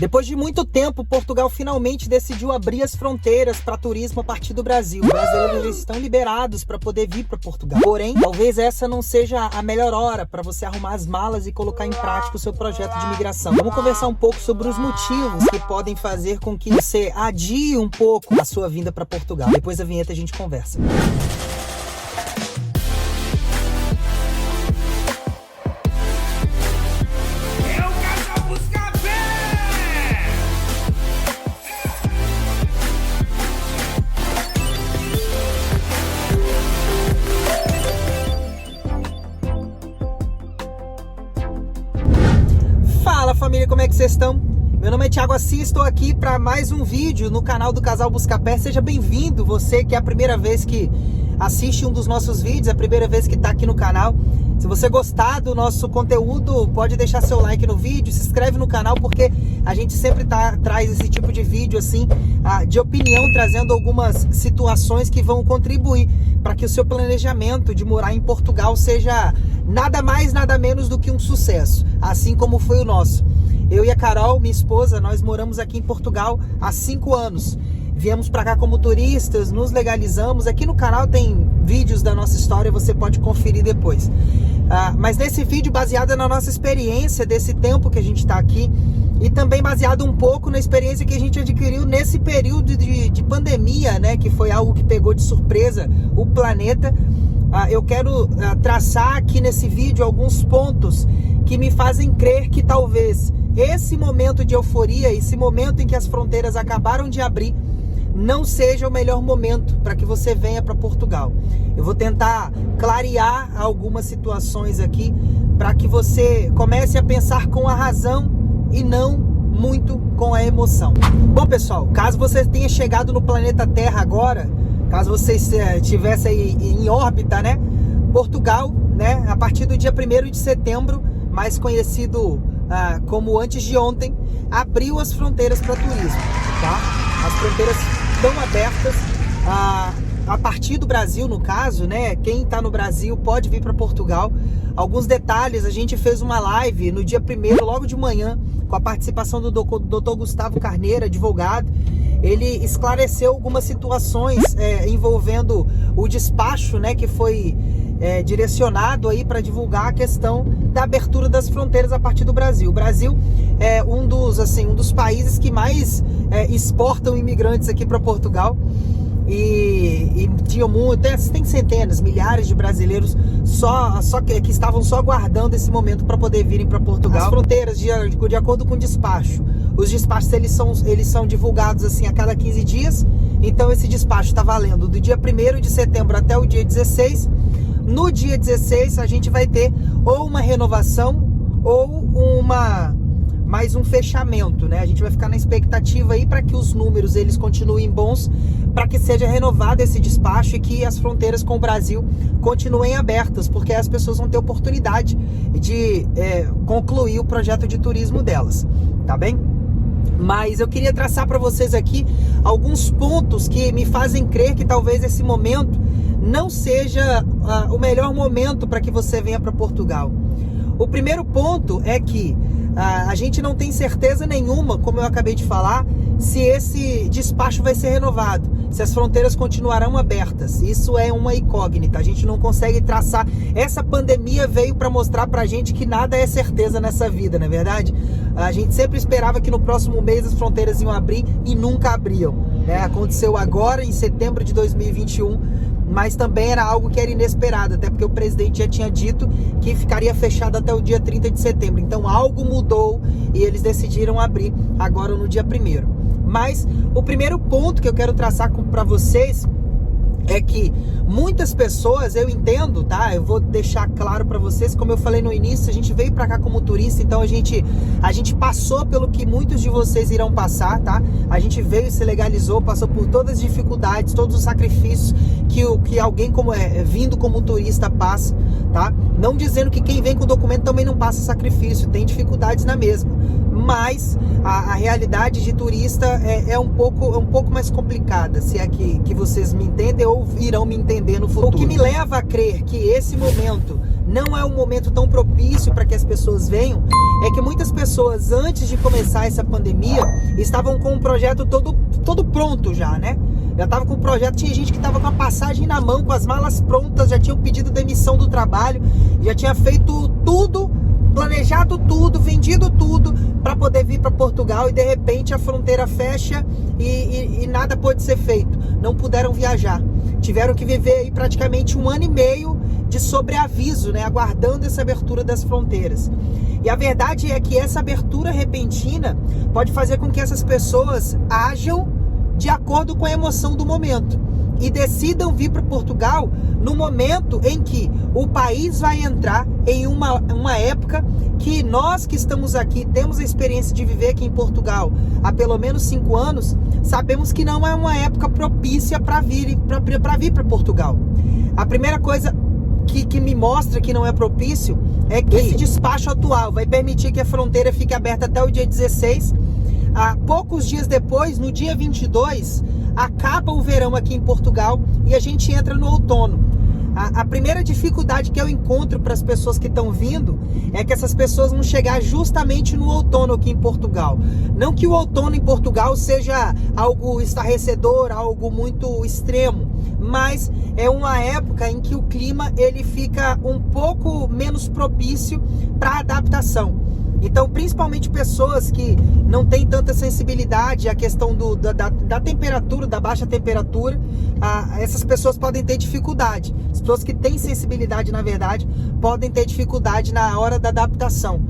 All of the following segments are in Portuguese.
Depois de muito tempo, Portugal finalmente decidiu abrir as fronteiras para turismo a partir do Brasil. Os brasileiros já estão liberados para poder vir para Portugal. Porém, talvez essa não seja a melhor hora para você arrumar as malas e colocar em prática o seu projeto de migração. Vamos conversar um pouco sobre os motivos que podem fazer com que você adie um pouco a sua vinda para Portugal. Depois da vinheta a gente conversa. Fala família, como é que vocês estão? Meu nome é Thiago Assis, estou aqui para mais um vídeo no canal do Casal Buscapé. Seja bem-vindo, você que é a primeira vez que assiste um dos nossos vídeos, é a primeira vez que está aqui no canal. Se você gostar do nosso conteúdo, pode deixar seu like no vídeo, se inscreve no canal, porque a gente sempre traz esse tipo de vídeo assim, de opinião, trazendo algumas situações que vão contribuir para que o seu planejamento de morar em Portugal seja nada mais, nada menos do que um sucesso, assim como foi o nosso. Eu e a Carol, minha esposa, nós moramos aqui em Portugal há 5 anos. Viemos para cá como turistas, nos legalizamos. Aqui no canal tem vídeos da nossa história, você pode conferir depois. Mas nesse vídeo, baseado na nossa experiência desse tempo que a gente está aqui, e também baseado um pouco na experiência que a gente adquiriu nesse período de pandemia, né, que foi algo que pegou de surpresa o planeta, eu quero traçar aqui nesse vídeo alguns pontos que me fazem crer que talvez esse momento de euforia, esse momento em que as fronteiras acabaram de abrir, não seja o melhor momento para que você venha para Portugal. Eu vou tentar clarear algumas situações aqui para que você comece a pensar com a razão e não muito com a emoção. Bom pessoal, caso você tenha chegado no planeta Terra agora, caso você estivesse aí em órbita, né? Portugal, né? A partir do dia 1º de setembro, mais conhecido como antes de ontem, abriu as fronteiras para turismo, tá? As fronteiras estão abertas a partir do Brasil, no caso, né? Quem está no Brasil pode vir para Portugal. Alguns detalhes, a gente fez uma live no dia 1º, logo de manhã, com a participação do Dr. Gustavo Carneiro, advogado. Ele esclareceu algumas situações envolvendo o despacho, né, que foi direcionado aí para divulgar a questão da abertura das fronteiras a partir do Brasil. O Brasil é um dos países que mais exportam imigrantes aqui para Portugal. E tem centenas, milhares de brasileiros que estavam só aguardando esse momento para poder virem para Portugal. As fronteiras, de acordo com o despacho, os despachos eles são divulgados assim a cada 15 dias. Então esse despacho está valendo do dia 1º de setembro até o dia 16. No dia 16 a gente vai ter ou uma renovação ou mais um fechamento, né? A gente vai ficar na expectativa aí para que os números eles continuem bons, para que seja renovado esse despacho e que as fronteiras com o Brasil continuem abertas, porque as pessoas vão ter oportunidade de concluir o projeto de turismo delas, tá bem? Mas eu queria traçar para vocês aqui alguns pontos que me fazem crer que talvez esse momento não seja o melhor momento para que você venha para Portugal. O primeiro ponto é que a gente não tem certeza nenhuma, como eu acabei de falar, se esse despacho vai ser renovado, se as fronteiras continuarão abertas. Isso é uma incógnita, a gente não consegue traçar. Essa pandemia veio para mostrar pra gente que nada é certeza nessa vida, não é verdade? A gente sempre esperava que no próximo mês as fronteiras iam abrir e nunca abriam, né? Aconteceu agora em setembro de 2021, mas também era algo que era inesperado, até porque o presidente já tinha dito que ficaria fechado até o dia 30 de setembro. Então algo mudou e eles decidiram abrir agora no dia 1º. Mas o primeiro ponto que eu quero traçar para vocês é que muitas pessoas, eu entendo, tá? Eu vou deixar claro para vocês, como eu falei no início, a gente veio para cá como turista, então a gente passou pelo que muitos de vocês irão passar, tá? A gente veio e se legalizou, passou por todas as dificuldades, todos os sacrifícios que alguém vindo como turista passa, tá? Não dizendo que quem vem com documento também não passa sacrifício, tem dificuldades na mesma. Mas a realidade de turista é um pouco mais complicada, se é que vocês me entendem ou irão me entender no futuro. O que me leva a crer que esse momento não é um momento tão propício para que as pessoas venham, é que muitas pessoas, antes de começar essa pandemia, estavam com o projeto todo pronto já, né? Já estava com o projeto, tinha gente que estava com a passagem na mão, com as malas prontas, já tinham pedido demissão do trabalho, já tinha feito tudo, planejado tudo, vendido tudo para poder vir para Portugal, e de repente a fronteira fecha e nada pode ser feito. Não puderam viajar. Tiveram que viver aí praticamente 1 ano e meio de sobreaviso, né, aguardando essa abertura das fronteiras. E a verdade é que essa abertura repentina pode fazer com que essas pessoas ajam de acordo com a emoção do momento e decidam vir para Portugal no momento em que o país vai entrar em uma época que nós que estamos aqui, temos a experiência de viver aqui em Portugal há pelo menos 5 anos, sabemos que não é uma época propícia para vir para Portugal. A primeira coisa que me mostra que não é propício é que esse despacho atual vai permitir que a fronteira fique aberta até o dia 16. Poucos dias depois, no dia 22, acaba o verão aqui em Portugal e a gente entra no outono. A primeira dificuldade que eu encontro para as pessoas que estão vindo é que essas pessoas vão chegar justamente no outono aqui em Portugal. Não que o outono em Portugal seja algo estarrecedor, algo muito extremo, mas é uma época em que o clima ele fica um pouco menos propício para adaptação. Então, principalmente pessoas que não têm tanta sensibilidade à questão da temperatura, da baixa temperatura, essas pessoas podem ter dificuldade. As pessoas que têm sensibilidade, na verdade, podem ter dificuldade na hora da adaptação.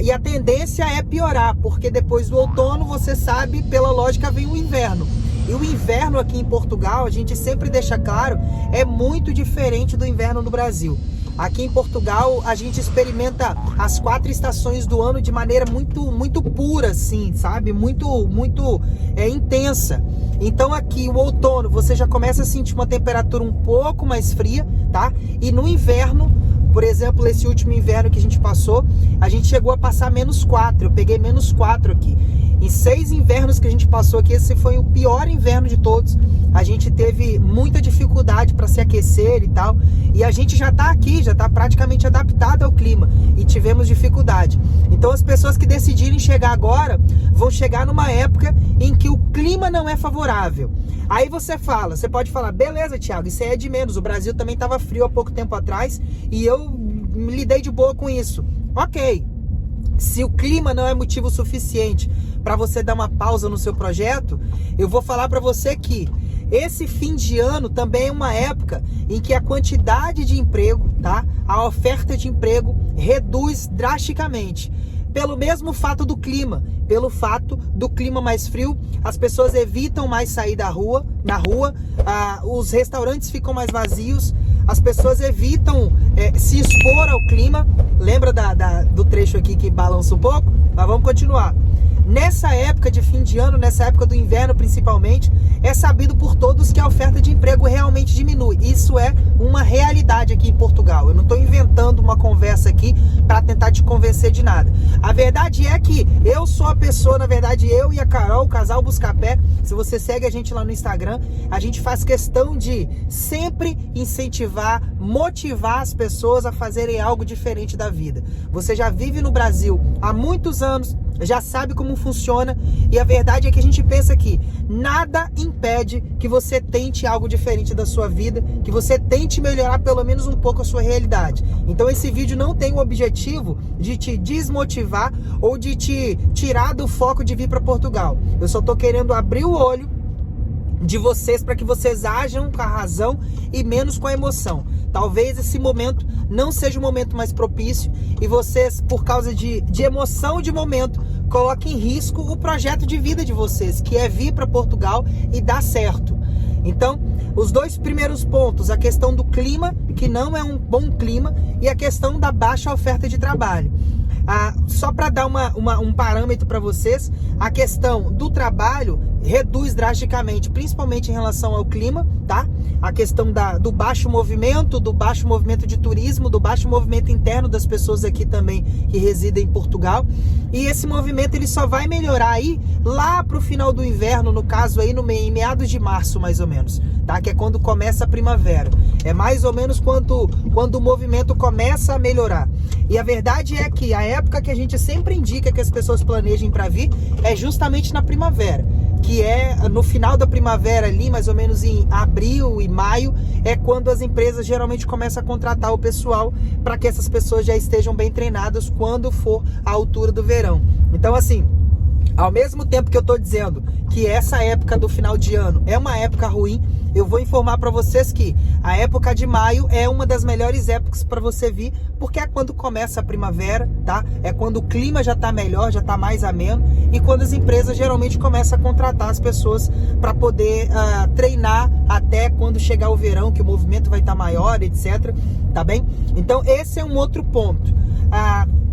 E a tendência é piorar, porque depois do outono, você sabe, pela lógica, vem o inverno. E o inverno aqui em Portugal, a gente sempre deixa claro, é muito diferente do inverno no Brasil. Aqui em Portugal, a gente experimenta as 4 estações do ano de maneira muito pura, assim, sabe? Muito intensa. Então aqui, o outono, você já começa a sentir uma temperatura um pouco mais fria, tá? E no inverno, por exemplo, esse último inverno que a gente passou, a gente chegou a passar -4. Eu peguei -4 aqui. Em 6 invernos que a gente passou aqui, esse foi o pior inverno de todos. A gente teve muita dificuldade para se aquecer e tal. E a gente já tá aqui, já tá praticamente adaptado ao clima. E tivemos dificuldade. Então as pessoas que decidirem chegar agora, vão chegar numa época em que o clima não é favorável. Aí você pode falar, beleza, Thiago, isso aí é de menos. O Brasil também estava frio há pouco tempo atrás e eu me lidei de boa com isso. Ok. Se o clima não é motivo suficiente para você dar uma pausa no seu projeto, eu vou falar para você que esse fim de ano também é uma época em que a quantidade de emprego, tá? A oferta de emprego reduz drasticamente. Pelo mesmo fato do clima, pelo fato do clima mais frio, as pessoas evitam mais sair na rua, os restaurantes ficam mais vazios, as pessoas evitam se expor ao clima. Lembra do trecho aqui que balança um pouco? Mas vamos continuar. Nessa época de fim de ano, nessa época do inverno principalmente, é sabido por todos que a oferta de emprego realmente diminui. Isso é uma realidade aqui em Portugal. Eu não estou inventando uma conversa aqui para tentar te convencer de nada. A verdade é que eu sou a pessoa, na verdade eu e a Carol, o Casal Buscapé, se você segue a gente lá no Instagram, a gente faz questão de sempre incentivar, motivar as pessoas a fazerem algo diferente da vida. Você já vive no Brasil há muitos anos, já sabe como funciona, e a verdade é que a gente pensa que nada impede que você tente algo diferente da sua vida, que você tente melhorar pelo menos um pouco a sua realidade. Então esse vídeo não tem o objetivo de te desmotivar ou de te tirar do foco de vir para Portugal. Eu só tô querendo abrir o olho de vocês para que vocês ajam com a razão e menos com a emoção. Talvez esse momento não seja o momento mais propício e vocês, por causa de emoção de momento, coloquem em risco o projeto de vida de vocês, que é vir para Portugal e dar certo. Então, os 2 primeiros pontos, a questão do clima, que não é um bom clima, e a questão da baixa oferta de trabalho. Só para dar um parâmetro para vocês, a questão do trabalho reduz drasticamente, principalmente em relação ao clima, tá? A questão do baixo movimento de turismo, do baixo movimento interno das pessoas aqui também que residem em Portugal. E esse movimento ele só vai melhorar aí lá pro final do inverno, no caso aí em meados de março mais ou menos, tá? Que é quando começa a primavera. É mais ou menos quando o movimento começa a melhorar. E a verdade é que a época que a gente sempre indica que as pessoas planejem para vir é justamente na primavera, que é no final da primavera ali, mais ou menos em abril e maio, é quando as empresas geralmente começam a contratar o pessoal para que essas pessoas já estejam bem treinadas quando for a altura do verão. Então assim, ao mesmo tempo que eu estou dizendo que essa época do final de ano é uma época ruim, eu vou informar para vocês que a época de maio é uma das melhores épocas para você vir, porque é quando começa a primavera, tá? É quando o clima já está melhor, já está mais ameno, e quando as empresas geralmente começam a contratar as pessoas para poder treinar até quando chegar o verão, que o movimento vai estar maior, etc. Tá bem? Então esse é um outro ponto.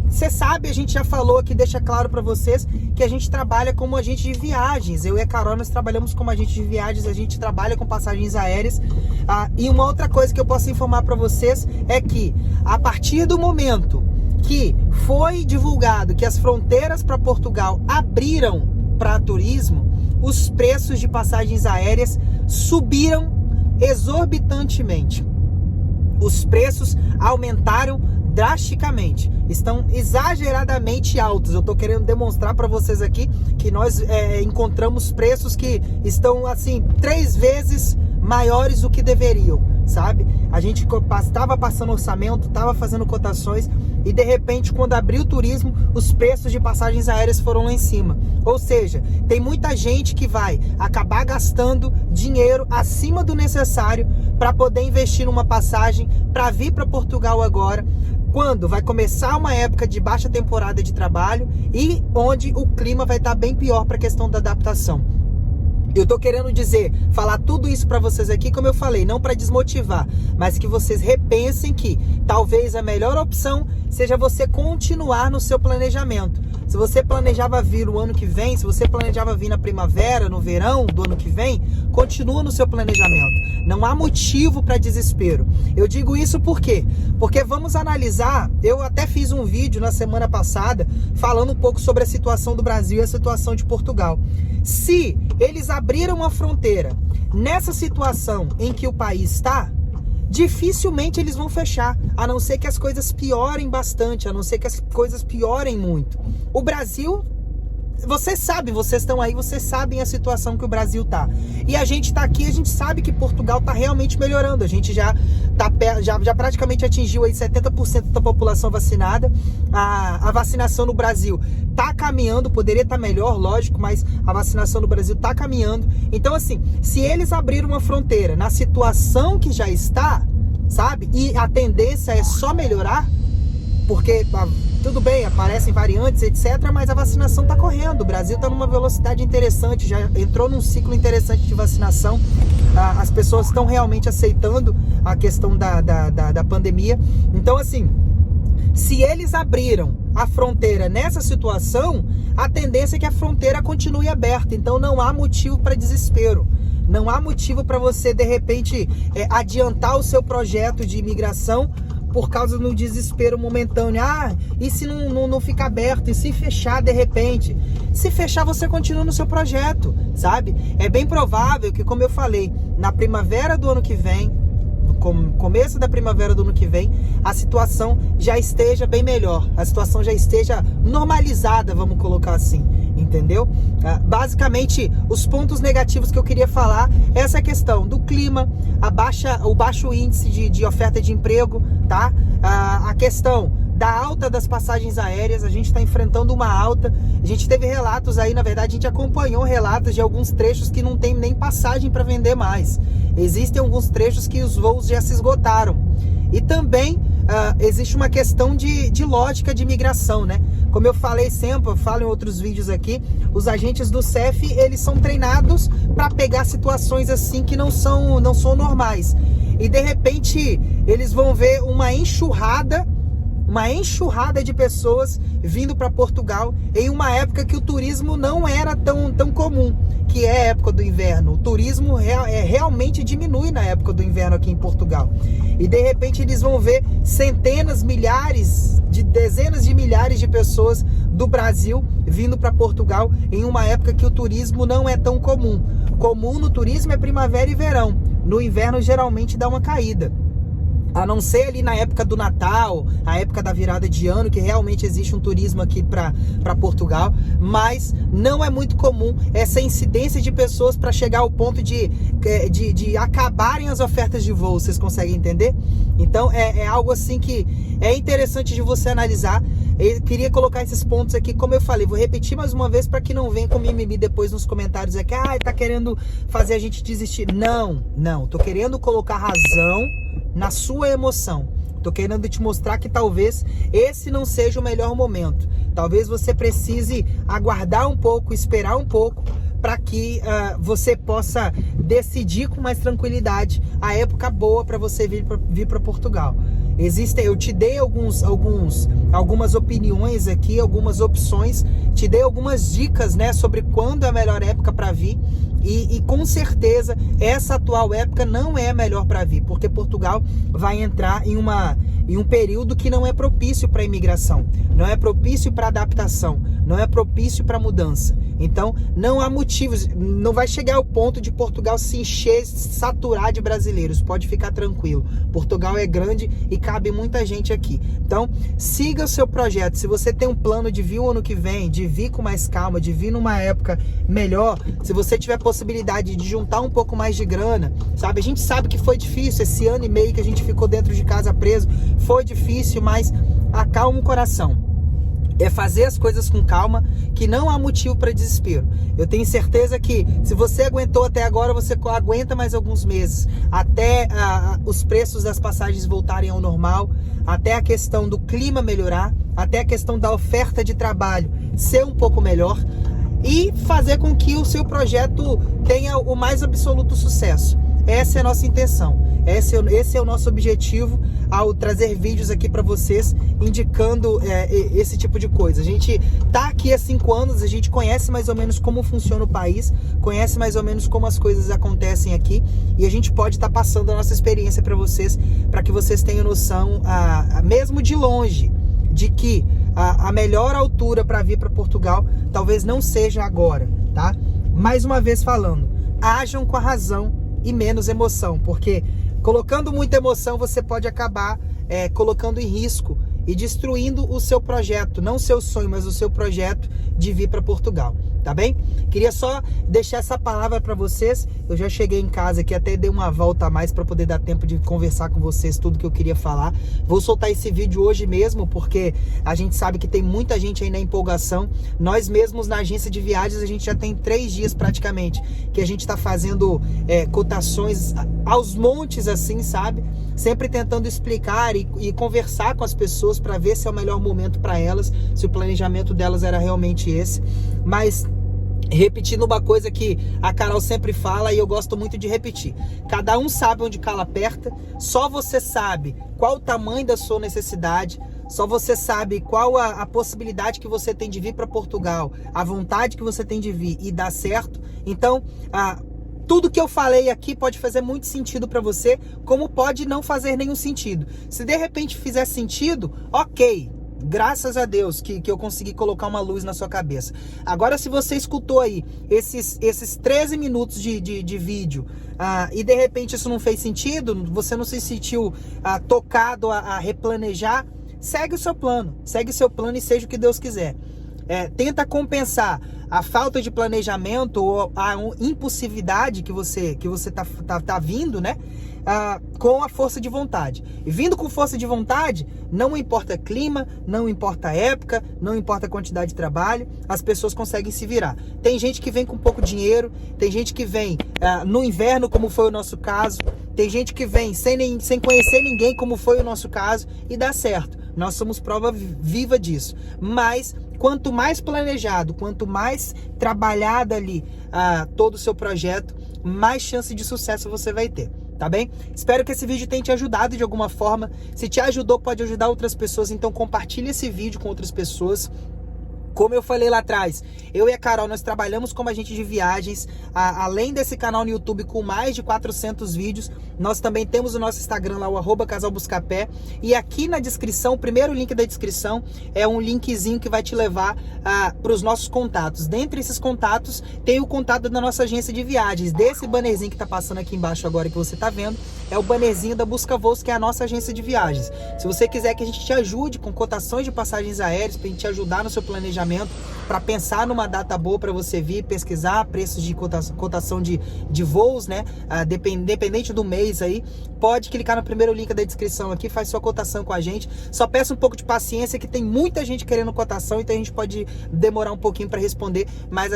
Você sabe, a gente já falou aqui, deixa claro para vocês que a gente trabalha como agente de viagens. Eu e a Carol, nós trabalhamos como agente de viagens, a gente trabalha com passagens aéreas. E uma outra coisa que eu posso informar para vocês é que a partir do momento que foi divulgado que as fronteiras para Portugal abriram para turismo, os preços de passagens aéreas subiram exorbitantemente. Os preços aumentaram drasticamente, estão exageradamente altos. Eu tô querendo demonstrar para vocês aqui que nós encontramos preços que estão assim 3 vezes maiores do que deveriam, sabe? A gente estava passando orçamento, estava fazendo cotações e de repente quando abriu o turismo, os preços de passagens aéreas foram lá em cima. Ou seja, tem muita gente que vai acabar gastando dinheiro acima do necessário para poder investir numa passagem para vir para Portugal agora, quando vai começar uma época de baixa temporada de trabalho e onde o clima vai estar bem pior para a questão da adaptação. Eu tô querendo falar tudo isso para vocês aqui, como eu falei, não para desmotivar, mas que vocês repensem que talvez a melhor opção seja você continuar no seu planejamento. Se você planejava vir o ano que vem, se você planejava vir na primavera, no verão do ano que vem, continua no seu planejamento. Não há motivo para desespero. Eu digo isso por quê? Porque vamos analisar, eu até fiz um vídeo na semana passada falando um pouco sobre a situação do Brasil e a situação de Portugal. Se eles abriram a fronteira nessa situação em que o país está, dificilmente eles vão fechar, a não ser que as coisas piorem bastante, a não ser que as coisas piorem muito. O Brasil, vocês sabem, vocês estão aí, vocês sabem a situação que o Brasil tá. E a gente tá aqui, a gente sabe que Portugal tá realmente melhorando. A gente já praticamente atingiu aí 70% da população vacinada. A vacinação no Brasil tá caminhando, poderia estar melhor, lógico, mas a vacinação no Brasil tá caminhando. Então assim, se eles abriram uma fronteira na situação que já está, sabe? E a tendência é só melhorar, porque tudo bem, aparecem variantes, etc., mas a vacinação está correndo. O Brasil está numa velocidade interessante, já entrou num ciclo interessante de vacinação. As pessoas estão realmente aceitando a questão da pandemia. Então, assim, se eles abriram a fronteira nessa situação, a tendência é que a fronteira continue aberta. Então, não há motivo para desespero. Não há motivo para você, de repente, adiantar o seu projeto de imigração por causa do desespero momentâneo. E se não ficar aberto? E se fechar de repente? Se fechar, você continua no seu projeto, sabe? É bem provável que, como eu falei, na primavera do ano que vem, no começo da primavera do ano que vem, a situação já esteja bem melhor. A situação já esteja normalizada, vamos colocar assim, entendeu? Basicamente, os pontos negativos que eu queria falar é essa questão do clima, o baixo índice de oferta de emprego, tá? A questão da alta das passagens aéreas, a gente está enfrentando uma alta. A gente teve relatos aí, na verdade, a gente acompanhou relatos de alguns trechos que não tem nem passagem para vender mais. Existem alguns trechos que os voos já se esgotaram. E também existe uma questão de lógica de imigração, né? Como eu falei sempre, eu falo em outros vídeos aqui, os agentes do CEF, eles são treinados para pegar situações assim que não são normais. E de repente, eles vão ver uma enxurrada uma enxurrada de pessoas vindo para Portugal em uma época que o turismo não era tão comum, que é a época do inverno. O turismo realmente diminui na época do inverno aqui em Portugal. E de repente eles vão ver centenas, milhares, dezenas de milhares de pessoas do Brasil vindo para Portugal em uma época que o turismo não é tão comum. Comum no turismo é primavera e verão. No inverno geralmente dá uma caída. A não ser ali na época do Natal, a época da virada de ano, que realmente existe um turismo aqui para Portugal, mas não é muito comum essa incidência de pessoas para chegar ao ponto de acabarem as ofertas de voo. Vocês conseguem entender? Então é algo assim que é interessante de você analisar. Eu queria colocar esses pontos aqui, como eu falei, vou repetir mais uma vez para que não venha com mimimi depois nos comentários aqui, tá querendo fazer a gente desistir. Não, tô querendo colocar razão na sua emoção. Tô querendo te mostrar que talvez esse não seja o melhor momento. Talvez você precise aguardar um pouco, esperar um pouco, para que você possa decidir com mais tranquilidade a época boa para você vir para Portugal. Eu te dei algumas opiniões aqui, algumas opções, te dei algumas dicas, né, sobre quando é a melhor época para vir. E com certeza essa atual época não é a melhor para vir, porque Portugal vai entrar em um período que não é propício para imigração, não é propício para adaptação, não é propício para mudança. Então não há motivos, não vai chegar ao ponto de Portugal se encher, saturar de brasileiros, pode ficar tranquilo. Portugal é grande e cabe muita gente aqui. Então siga o seu projeto. Se você tem um plano de vir o ano que vem, de vir com mais calma, de vir numa época melhor, se você tiver possibilidade de juntar um pouco mais de grana, sabe? A gente sabe que foi difícil esse ano e meio que a gente ficou dentro de casa preso, foi difícil, mas acalma o coração. É fazer as coisas com calma, que não há motivo para desespero. Eu tenho certeza que se você aguentou até agora, você aguenta mais alguns meses, até os preços das passagens voltarem ao normal, até a questão do clima melhorar, até a questão da oferta de trabalho ser um pouco melhor e fazer com que o seu projeto tenha o mais absoluto sucesso. Essa é a nossa intenção, esse é o nosso objetivo ao trazer vídeos aqui para vocês indicando esse tipo de coisa. A gente tá aqui há 5 anos, a gente conhece mais ou menos como funciona o país, conhece mais ou menos como as coisas acontecem aqui e a gente pode estar passando a nossa experiência para vocês, para que vocês tenham noção, mesmo de longe, de que a melhor altura para vir para Portugal talvez não seja agora, tá? Mais uma vez falando, ajam com a razão e menos emoção, porque colocando muita emoção você pode acabar colocando em risco e destruindo o seu projeto, não o seu sonho, mas o seu projeto de vir para Portugal, tá bem? Queria só deixar essa palavra para vocês. Eu já cheguei em casa aqui, até dei uma volta a mais para poder dar tempo de conversar com vocês tudo que eu queria falar. Vou soltar esse vídeo hoje mesmo, porque a gente sabe que tem muita gente aí na empolgação. Nós mesmos na agência de viagens, a gente já tem 3 dias praticamente que a gente está fazendo cotações aos montes assim, sabe? Sempre tentando explicar e conversar com as pessoas para ver se é o melhor momento para elas, se o planejamento delas era realmente esse. Mas repetindo uma coisa que a Carol sempre fala e eu gosto muito de repetir: cada um sabe onde cala aperta, só você sabe qual o tamanho da sua necessidade, só você sabe qual a possibilidade que você tem de vir para Portugal, a vontade que você tem de vir e dar certo. Então, tudo que eu falei aqui pode fazer muito sentido para você, como pode não fazer nenhum sentido. Se de repente fizer sentido, ok. Graças a Deus que eu consegui colocar uma luz na sua cabeça. Agora, se você escutou aí esses 13 minutos de vídeo e de repente isso não fez sentido, você não se sentiu tocado a replanejar, segue o seu plano e seja o que Deus quiser. Tenta compensar a falta de planejamento ou a impulsividade que você tá vindo, né? Com a força de vontade. E vindo com força de vontade, não importa clima, não importa época, não importa a quantidade de trabalho, as pessoas conseguem se virar. Tem gente que vem com pouco dinheiro, tem gente que vem no inverno, como foi o nosso caso, tem gente que vem sem conhecer ninguém, como foi o nosso caso, e dá certo. Nós somos prova viva disso. Mas quanto mais planejado, quanto mais trabalhado ali todo o seu projeto, mais chance de sucesso você vai ter. tá bem? Espero que esse vídeo tenha te ajudado de alguma forma. Se te ajudou, pode ajudar outras pessoas, então compartilhe esse vídeo com outras pessoas. Como eu falei lá atrás, eu e a Carol, nós trabalhamos como agente de viagens, além desse canal no YouTube com mais de 400 vídeos, nós também temos o nosso Instagram lá, o @casalbuscapé, e aqui na descrição, o primeiro link da descrição é um linkzinho que vai te levar para os nossos contatos. Dentre esses contatos, tem o contato da nossa agência de viagens, desse bannerzinho que tá passando aqui embaixo agora que você tá vendo, é o bannerzinho da Busca Voos, que é a nossa agência de viagens. Se você quiser que a gente te ajude com cotações de passagens aéreas, pra gente te ajudar no seu planejamento, para pensar numa data boa para você vir pesquisar preços de cotação de voos, né? Dependente do mês aí, pode clicar no primeiro link da descrição aqui, faz sua cotação com a gente. Só peça um pouco de paciência, que tem muita gente querendo cotação, então a gente pode demorar um pouquinho para responder, mas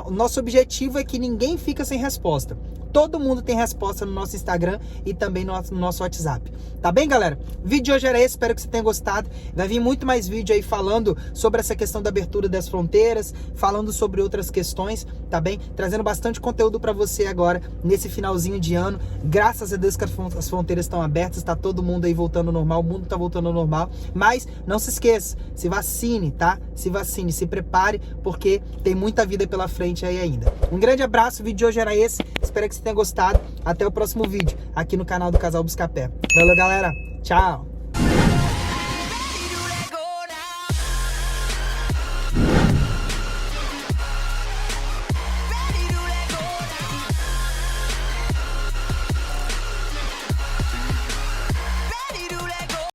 o nosso objetivo é que ninguém fica sem resposta. Todo mundo tem resposta no nosso Instagram e também no nosso WhatsApp. Tá bem, galera? O vídeo de hoje era esse, espero que você tenha gostado. Vai vir muito mais vídeo aí falando sobre essa questão da abertura das fronteiras, falando sobre outras questões, tá bem? Trazendo bastante conteúdo para você agora, nesse finalzinho de ano. Graças a Deus que as fronteiras estão abertas, tá todo mundo aí voltando ao normal, o mundo tá voltando ao normal. Mas não se esqueça, se vacine, tá? Se vacine, se prepare, porque tem muita vida pela frente aí ainda. Um grande abraço, o vídeo de hoje era esse. Espero que você tenha gostado. Até o próximo vídeo aqui no canal do Casal Buscapé. Valeu, galera. Tchau.